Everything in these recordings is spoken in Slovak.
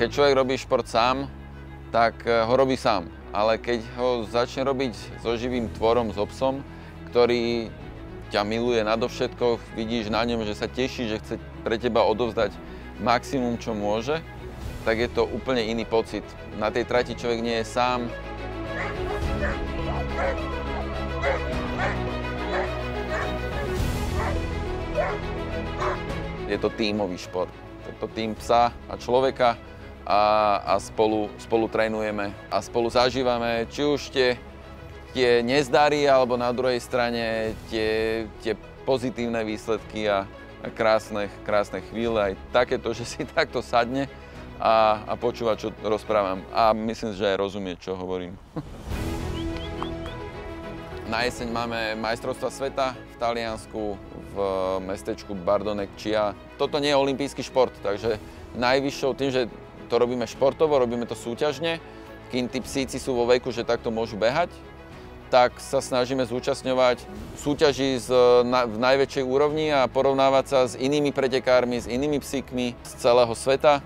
Keď človek robí šport sám, tak ho robí sám. Ale keď ho začne robiť so živým tvorom, so psom, ktorý ťa miluje nadovšetko, vidíš na ňom, že sa teší, že chce pre teba odovzdať maximum, čo môže, tak je to úplne iný pocit. Na tej trati človek nie je sám. Je to tímový šport. Je to tím psa a človeka a spolu trénujeme a spolu zažívame či už tie nezdary, alebo na druhej strane tie pozitívne výsledky a krásne chvíle. Aj takéto, že si takto sadne a počúva, čo rozprávam. A myslím, že aj rozumie, čo hovorím. Na jeseň máme majstrovstvá sveta v Taliansku v mestečku Bardonecchia. Toto nie je olympijský šport, takže najvyššou, tým, že to robíme športovo, robíme to súťažne, kým tí psíci sú vo veku, že takto môžu behať, tak sa snažíme zúčastňovať súťaží v najväčšej úrovni a porovnávať sa s inými pretekármi, s inými psíkmi z celého sveta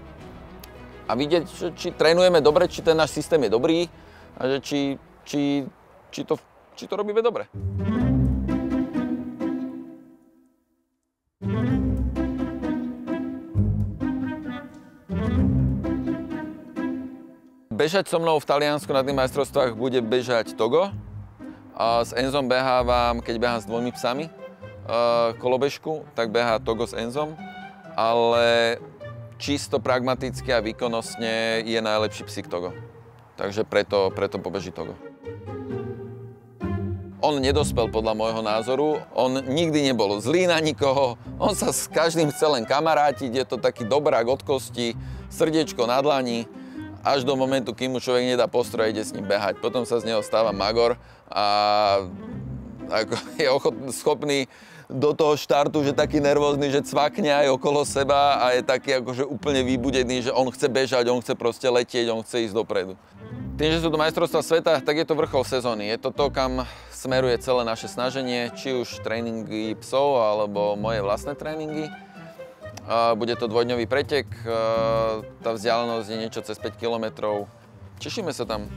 a vidieť, či trénujeme dobre, či ten náš systém je dobrý a že či to robíme dobre. Bežať so mnou v Taliansku na tých majstrovstvách bude bežať Togo. A s Enzom behávam, keď behám s dvomi psami kolobežku, tak behá Togo s Enzom. Ale čisto pragmaticky a výkonnostne je najlepší psík Togo. Takže preto pobeží Togo. On nedospel podľa môjho názoru, on nikdy nebol zlý na nikoho, on sa s každým chce len kamarátiť, je to taký dobrák od kosti, srdiečko na dlani, až do momentu, kým mu človek nedá postroj a ide s ním behať. Potom sa z neho stáva magor a je schopný do toho štartu, že taký nervózny, že cvakne aj okolo seba a je taký akože úplne vybudený, že on chce bežať, on chce proste letieť, on chce ísť dopredu. Tým, že sú to majstrovstvá sveta, tak je to vrchol sezóny. Je to to, kam smeruje celé naše snaženie, či už tréningy psov, alebo moje vlastné tréningy. Bude to dvojdňový pretek, tá vzdialenosť je niečo cez 5 kilometrov. Tešíme sa tam.